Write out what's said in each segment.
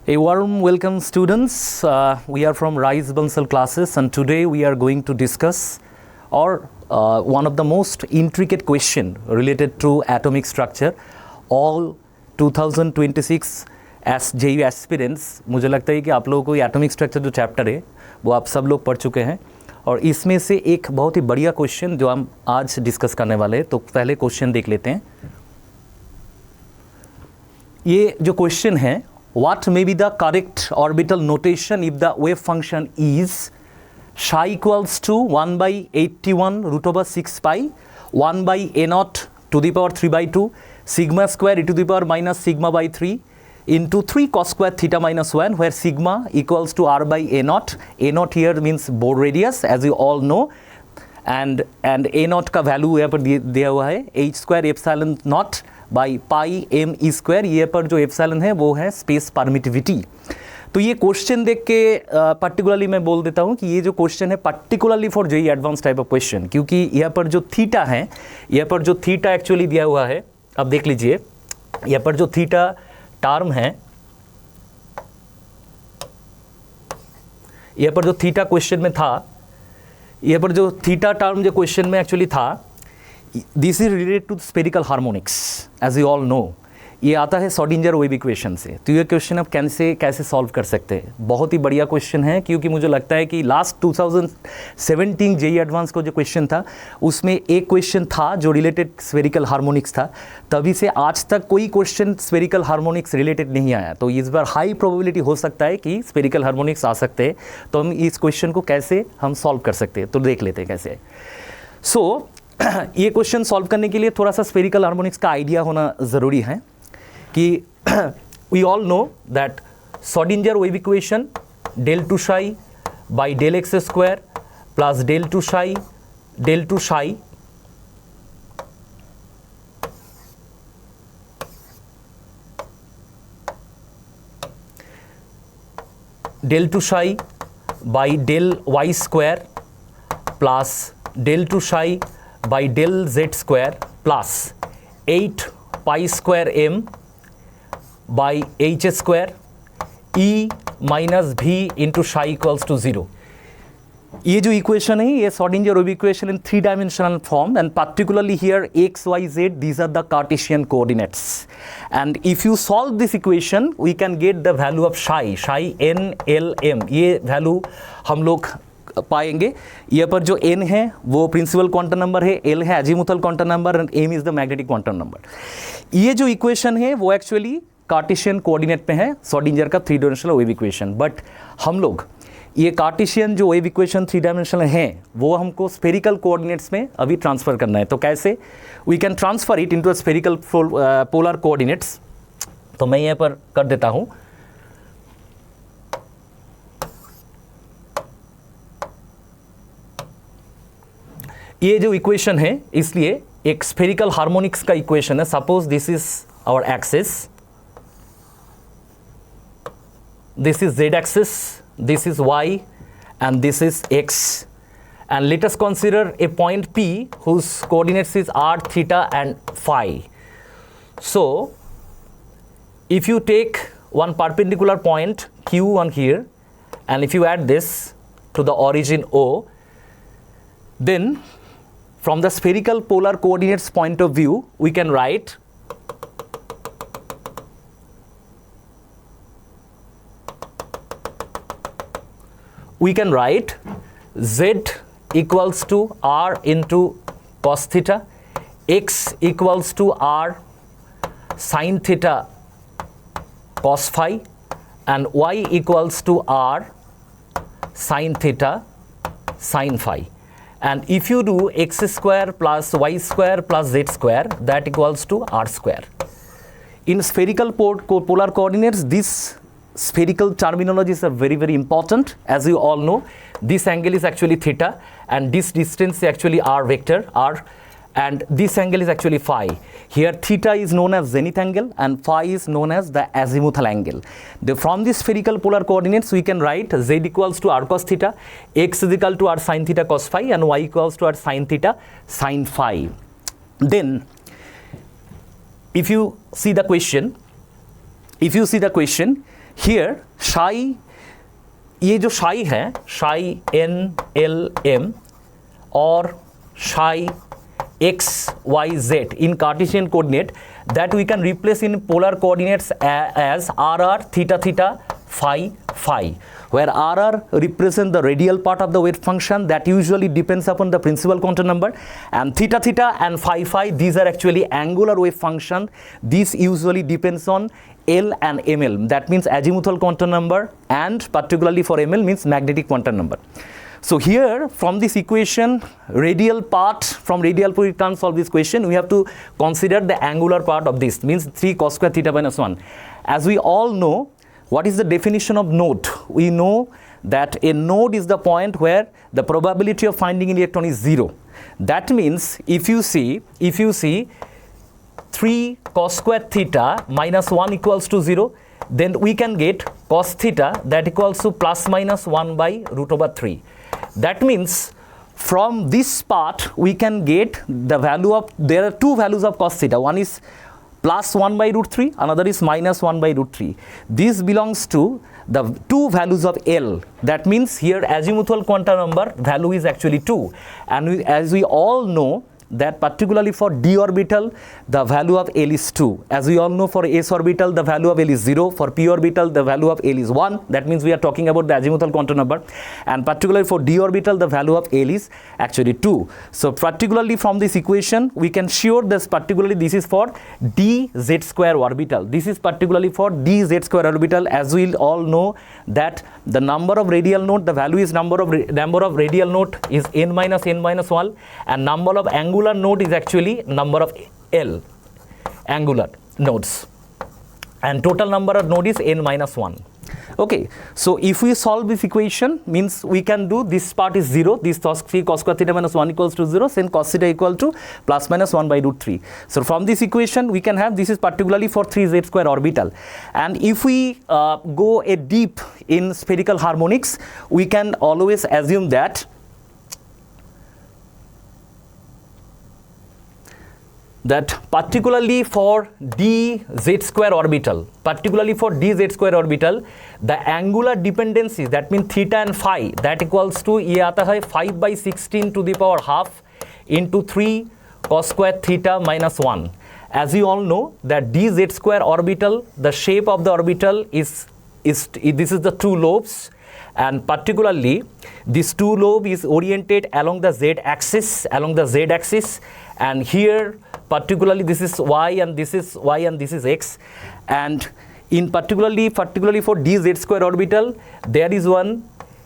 A warm welcome, students. We are from Rise Bansal classes, and today we are going to discuss one of the most intricate question related to atomic structure. All 2026 as JU aspirants, मुझे लगता है कि आप लोगों को ये atomic structure जो chapter है वो आप सब लोग पढ़ चुके हैं, और इसमें से एक बहुत ही बढ़िया क्वेश्चन जो हम आज डिस्कस करने वाले हैं. तो पहले क्वेश्चन देख लेते हैं. ये जो क्वेश्चन है, what may be the correct orbital notation if the wave function is psi equals to 1 by 81 root over 6 pi 1 by a naught to the power 3 by 2 sigma square e to the power minus sigma by 3 into 3 cos square theta minus 1, where sigma equals to r by a naught. A naught here means Bohr radius, as you all know, and a naught का value यहाँ पर दिया हुआ है h square epsilon naught by pi m e square. ये पर जो epsilon है वो है स्पेस परमिटिविटी. तो ये क्वेश्चन देख के पर्टिकुलरली मैं बोल देता हूँ कि ये जो क्वेश्चन है particularly for JEE advance type of question, क्योंकि यहाँ पर जो थीटा है, यहाँ पर जो थीटा एक्चुअली दिया हुआ है, अब देख लीजिए यहाँ पर जो थीटा टर्म है, यहाँ पर जो थीटा क्वेश्चन में था, यहाँ पर जो थीटा टर्म जो क्वेश्चन में एक्चुअली था, this is related to spherical harmonics, as you all know. ये आता है श्रोडिंगर वेव इक्वेशन से. तो ये क्वेश्चन आप कैसे सॉल्व कर सकते हैं. बहुत ही बढ़िया क्वेश्चन है, क्योंकि मुझे लगता है कि लास्ट 2017 जेई एडवांस को जो क्वेश्चन था उसमें एक क्वेश्चन था जो रिलेटेड स्फेरिकल हार्मोनिक्स था. तभी से आज तक कोई क्वेश्चन स्फेरिकल हार्मोनिक्स रिलेटेड नहीं आया. तो इस बार हाई प्रोबेबिलिटी हो सकता है कि स्फेरिकल हार्मोनिक्स आ सकते हैं. तो हम इस क्वेश्चन को कैसे हम सॉल्व कर सकते हैं, तो देख लेते हैं कैसे. सो ये क्वेश्चन सॉल्व करने के लिए थोड़ा सा स्फेरिकल हार्मोनिक्स का आइडिया होना ज़रूरी है कि we all know that Schrodinger wave equation del two psi by del x square plus del two psi del two psi del two psi by del y square plus del two psi by del z square plus 8 pi square m by h square e minus v into psi equals to 0. ये जो equation है ये Schrodinger wave equation in 3 dimensional form, and particularly here x, y, z, these are the Cartesian coordinates. And if you solve this equation we can get the value of psi n l m. ये value हम लोग पाएंगे. यहाँ पर जो n है वो principal quantum number है, l है azimuthal quantum number, and m is the magnetic quantum number. ये जो इक्वेशन है वो एक्चुअली कार्टेशियन कोऑर्डिनेट पे है, श्रोडिंगर का 3 डायमेंशनल वेव इक्वेशन. बट हम लोग ये कार्टेशियन जो वेव इक्वेशन 3 डायमेंशनल है वो हमको स्फेरिकल कोऑर्डिनेट्स में अभी ट्रांसफर करना है. तो कैसे we can transfer it into spherical polar coordinates. तो मैं यहाँ पर कर देता हूँ. ये जो इक्वेशन है इसलिए एक स्फेरिकल हार्मोनिक्स का इक्वेशन है. Suppose this is our axis, this is z axis, this is y, and this is x, and let us consider a point P whose coordinates is r, theta and phi. So if you take one perpendicular point Q1 here, and if you add this to the origin O, then from the spherical polar coordinates point of view we can write z equals to r into cos theta, x equals to r sin theta cos phi, and y equals to r sin theta sin phi. And if you do x square plus y square plus z square, that equals to r square. In spherical polar coordinates, these spherical terminologies are very, very important. As you all know, this angle is actually theta, and this distance is actually r vector, r, and this angle is actually phi. Here theta is known as zenith angle and phi is known as the azimuthal angle. From the spherical polar coordinates we can write z equals to r cos theta, x is equal to r sin theta cos phi, and y equals to r sin theta sin phi. Then if you see the question, here Sai, ये जो साई है, Sai NLM और Sai XYZ in Cartesian coordinate, that we can replace in polar coordinates as RR, theta theta, phi phi, where RR represents the radial part of the wave function that usually depends upon the principal quantum number, and theta theta and phi phi, these are actually angular wave function. This usually depends on L and ML, that means azimuthal quantum number, and particularly for ML means magnetic quantum number. So here from this equation, radial part, from radial we can't solve this question, we have to consider the angular part of this, means 3 cos square theta minus 1. As we all know, what is the definition of node? We know that a node is the point where the probability of finding an electron is 0. That means if you see 3 cos square theta minus 1 equals to 0, then we can get cos theta that equals to plus minus 1 by root over 3. That means from this part we can get the value of, there are two values of cos theta. One is plus 1 by root 3, another is minus 1 by root 3. This belongs to the two values of L. That means here azimuthal quantum number value is actually 2. And as we all know, that particularly for d orbital the value of L is 2. As we all know, for s orbital the value of L is 0, for p orbital the value of L is 1. That means we are talking about the azimuthal quantum number, and particularly for d orbital the value of L is actually 2. So particularly from this equation we can sure this, particularly this is for dz square orbital. This is particularly for dz square orbital. As we all know that the number of radial node, the value is number of radial node is n minus 1, and number of angular node is actually number of L angular nodes, and total number of node is n minus 1. Okay, so if we solve this equation, means we can do this part is 0, this 3 cos square theta minus 1 equals to 0, then cos theta equal to plus minus 1 by root 3. So from this equation we can have, this is particularly for 3z square orbital, and if we go a deep in spherical harmonics, we can always assume that particularly for dz square orbital, the angular dependencies, that means theta and phi, that equals to ये आता है 5 by 16 to the power half into 3 cos square theta minus 1. As you all know that dz square orbital, the shape of the orbital is this is the two lobes, and particularly this two lobe is oriented along the z axis, and here particularly this is y and this is y and this is x, and in particularly for dz square orbital there is one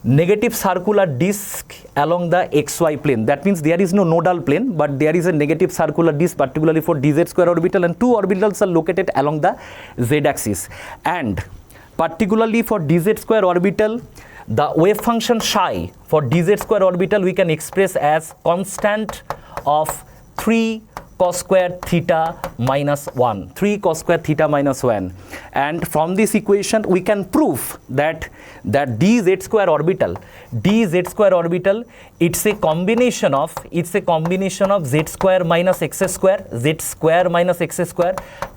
negative circular disk along the xy plane. That means there is no nodal plane, but there is a negative circular disk particularly for dz square orbital, and two orbitals are located along the z axis. And particularly for dz square orbital, the wave function psi for dz square orbital we can express as constant of 3 cos square theta minus 1, 3 cos square theta minus 1. And from this equation we can prove that dz square orbital, it's a combination of z square minus x square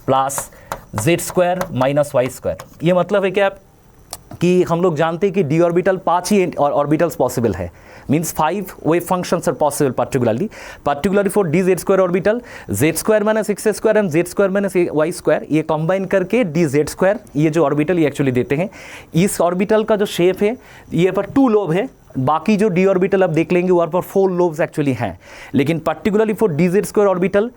plus z square minus y square. ये मतलब है क्या कि हम लोग जानते हैं कि d ऑर्बिटल 5 ही ऑर्बिटल्स पॉसिबल है, means 5 wave functions are possible, particularly for dz square orbital, z square minus x square and z square minus y square, ये combine करके dz square, ये जो ऑर्बिटल ये एक्चुअली देते हैं. इस ऑर्बिटल का जो शेप है ये पर 2 लोब है, बाकी जो डी ऑर्बिटल आप देख लेंगे वहाँ पर 4 लोब्स एक्चुअली हैं, लेकिन particularly for dz square orbital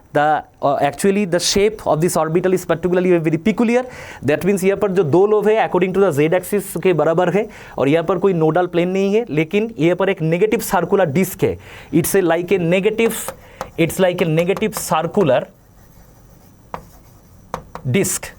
actually the shape of this orbital is particularly very peculiar. That means यहाँ पर जो 2 लोब है according to the z axis के बराबर है, और यहाँ पर कोई नोडल प्लेन नहीं है, लेकिन यहाँ पर एक नेगेटिव सर्कुलर डिस्क है. It's like a negative circular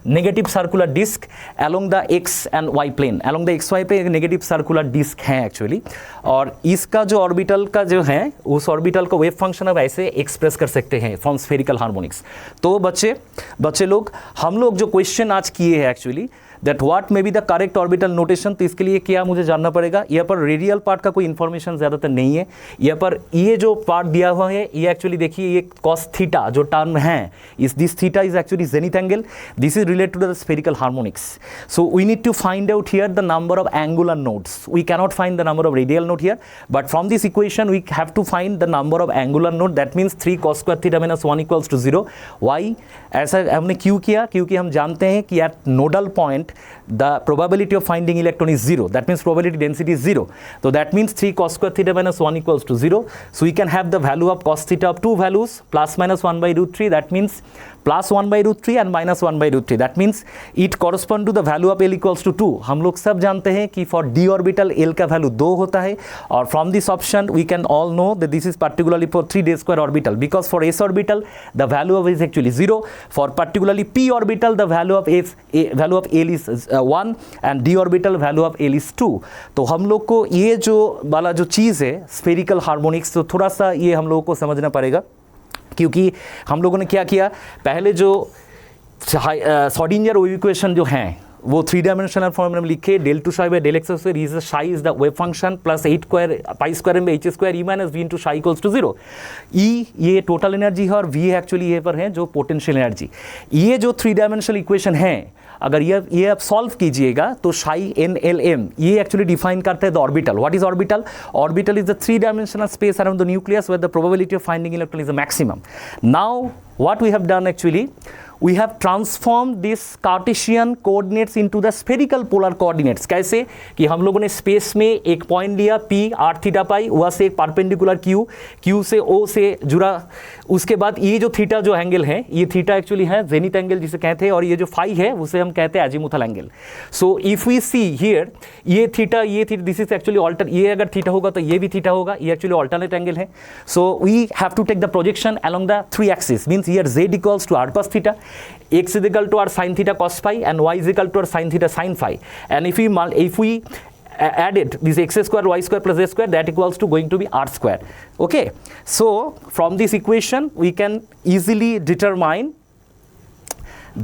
negative circular disk along the x and y plane, along the xy पे एक negative circular disk है एक्चुअली, और इसका जो ऑर्बिटल का जो है उस ऑर्बिटल को वेव फंक्शन अब ऐसे एक्सप्रेस कर सकते हैं फ्रॉम स्फेरिकल हार्मोनिक्स. तो बच्चे लोग हम लोग जो क्वेश्चन आज किए हैं actually, that what may be the correct orbital notation. तो इसके लिए क्या मुझे जानना पड़ेगा, यहाँ पर रेडियल पार्ट का कोई इन्फॉर्मेशन ज़्यादातर नहीं है। यहाँ पर ये जो पार्ट दिया हुआ है ये एक्चुअली देखिए ये कॉस थीटा जो टर्म है, इस this theta is actually zenith angle, this is related to the spherical harmonics. So we need to find out here the number of angular nodes, we cannot find the number of radial node here, but from this equation we have to find the number of angular node, that means 3 cos square theta minus 1 equals to 0। Why ऐसा हमने क्यों किया, क्योंकि हम जानते हैं कि at nodal point the probability of finding electron is 0, that means probability density is 0। तो that means 3 cos square theta minus 1 equals to 0। So we can have the value of cos theta of two values, plus minus 1 by root 3, that means plus 1 by root 3 and minus 1 by root 3, that means it correspond to the value of L equals to 2। हम लोग सब जानते हैं कि for d orbital L का value 2 होता है, और from this option we can all know that this is particularly for 3d square orbital, because for s orbital the value of is actually 0, for particularly p orbital the value of L is 1 and d orbital value of L is 2। तो हम लोग को ये जो वाला जो चीज़ है spherical harmonics, तो थोड़ा सा ये हम लोगों को समझना पड़ेगा, क्योंकि हम लोगों ने क्या किया, पहले जो श्रोडिंगर वेव इक्वेशन जो हैं वो 3 डायमेंशनल फॉर्म में लिखे, del two psi by del x square is psi is the wave function plus 8 square pi square में h square E minus V into psi equals to 0। E ये total energy है और we actually ये पर है जो potential energy. ये जो 3 डायमेंशनल इक्वेशन है, अगर ये आप सॉल्व कीजिएगा तो शाई एन एल एम ये एक्चुअली डिफाइन करते हैं the orbital. What is orbital? Orbital is the 3 dimensional space around the nucleus where the probability of finding electron is the maximum. Now what we have done actually, we have transformed this Cartesian coordinates into the spherical polar coordinates। कैसे कि हम लोगों ने space में एक point लिया P r theta pi, वहाँ से एक परपेंडिकुलर Q से O से जुड़ा, उसके बाद ये जो थीटा जो एंगल है, ये थीटा एक्चुअली है जेनिथ एंगल जिसे कहते हैं, और ये जो फाई है उसे हम कहते हैं azimuthal angle. So if we see here ये theta this is actually alter, ये अगर थीटा होगा तो ये भी थीटा होगा, ये एक्चुअली ऑल्टरनेट एंगल है। So we have to take the projection along the 3 axis, means here z equals to r cos theta, x is equal to r sin theta cos phi, and y is equal to r sin theta sin phi, and if we added this x square y square plus a square, that equals to going to be r square। okay, so from this equation we can easily determine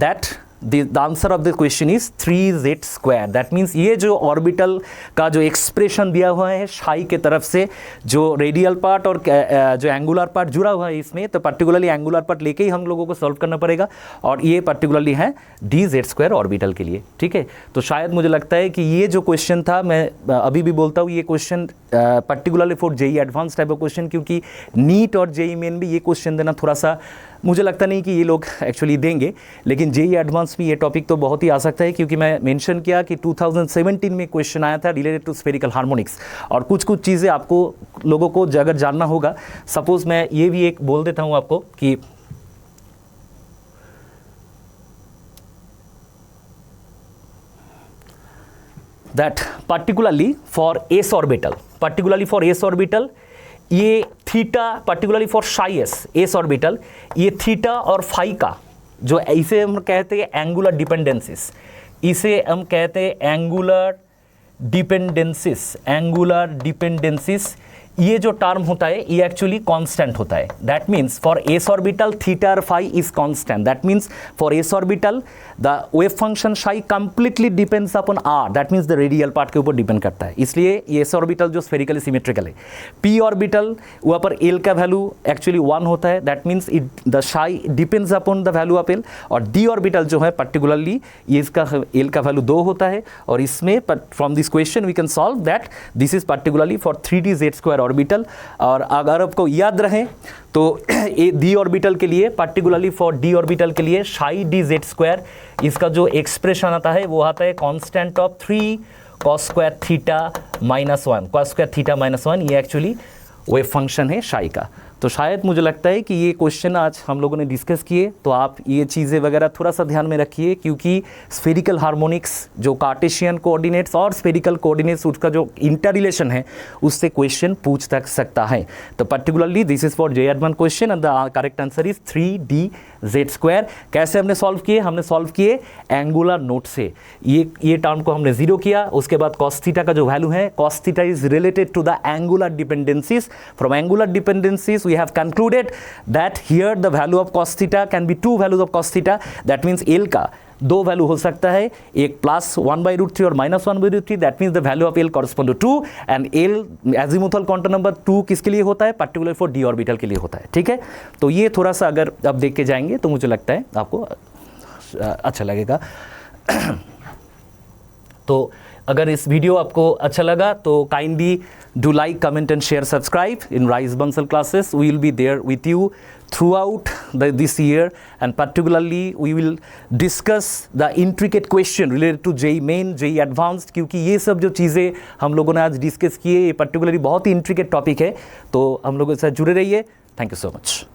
that the answer of the question is 3z square। that means ये जो orbital का जो expression दिया हुआ है शाई के तरफ से, जो रेडियल पार्ट और जो एंगुलर पार्ट जुड़ा हुआ है इसमें, तो पर्टिकुलरली एंगुलर पार्ट लेके ही हम लोगों को सॉल्व करना पड़ेगा, और ये पर्टिकुलरली है dz स्क्वायर ऑर्बिटल के लिए। ठीक है, तो शायद मुझे लगता है कि ये जो क्वेश्चन था, मैं अभी भी बोलता हूँ ये question particularly for JEE advance type of question, क्योंकि नीट और जेई मेन भी ये क्वेश्चन देना थोड़ा सा मुझे लगता नहीं कि ये लोग एक्चुअली देंगे, लेकिन जेई एडवांस में ये टॉपिक तो बहुत ही आ सकता है, क्योंकि मैं मेंशन किया कि 2017 में क्वेश्चन आया था रिलेटेड टू स्फेरिकल हार्मोनिक्स, और कुछ चीज़ें आपको लोगों को अगर जानना होगा। सपोज मैं ये भी एक बोल देता हूँ आपको कि that particularly for s orbital ये थीटा, पर्टिकुलरली फॉर शाई एस ऑर्बिटल, ये थीटा और फाई का जो, इसे हम कहते हैं एंगुलर डिपेंडेंसिस, इसे हम कहते हैं एंगुलर डिपेंडेंसिस। ये जो टर्म होता है ये एक्चुअली कांस्टेंट होता है। That means for s orbital theta और phi is constant. That means for s orbital the wave function psi completely depends upon r, that means the radial part के ऊपर डिपेंड करता है, इसलिए ये एस ऑर्बिटल जो स्फेरिकली सिमेट्रिकल है। P orbital वहाँ पर एल का वैल्यू एक्चुअली 1 होता है, that means the psi depends upon the value of l, और डी ऑर्बिटल जो है पर्टिकुलरली ये इसका एल का वैल्यू 2 होता है, और इसमें from this question we can solve that this is particularly for 3d square orbital. और अगर आपको याद रहे तो डी ऑर्बिटल के लिए, पर्टिकुलरली फॉर डी ऑर्बिटल के लिए शाई dz स्क्वायर, इसका जो एक्सप्रेशन आता है वो आता है constant of 3 cos square theta minus 1, ये एक्चुअली वेव फंक्शन है शाई का। तो शायद मुझे लगता है कि ये क्वेश्चन आज हम लोगों ने डिस्कस किए, तो आप ये चीज़ें वगैरह थोड़ा सा ध्यान में रखिए, क्योंकि स्फेरिकल हार्मोनिक्स जो कार्टेशियन कोऑर्डिनेट्स और स्फेरिकल कोऑर्डिनेट्स उसका जो इंटर रिलेशन है उससे क्वेश्चन पूछ तक सकता है। तो particularly this is for JEE advance question and the correct answer is 3dz square. कैसे हमने सॉल्व किए? हमने सॉल्व किए एंगुलर नोट से। ये टर्म को हमने जीरो किया, उसके बाद कॉस थीटा का जो वैल्यू है, cos theta is related to the angular dependencies. From angular dependencies we have concluded that here the value of cos theta can be 2 values of cos theta, that means L का दो value हो सकता है, एक +1/√3 और -1/√3, that means the value of l correspond to 2 and l azimuthal quantum number 2 किसके लिए होता है, पर्टिकुलर फॉर डी ऑर्बिटल के लिए होता है, ठीक है। तो ये थोड़ा सा अगर आप देख के जाएंगे तो मुझे लगता है आपको अच्छा लगेगा। तो अगर इस वीडियो आपको अच्छा लगा तो kindly do like, comment and share, subscribe in rice Bansal classes. We will be there with you throughout this year, and particularly we will discuss the intricate question related to JEE Main, JEE Advanced, क्योंकि ये सब जो चीज़ें हम लोगों ने आज discuss किए ये पर्टिकुलरली बहुत ही इंट्रिकेट टॉपिक है, तो हम लोगों के साथ जुड़े रहिए। Thank you so much.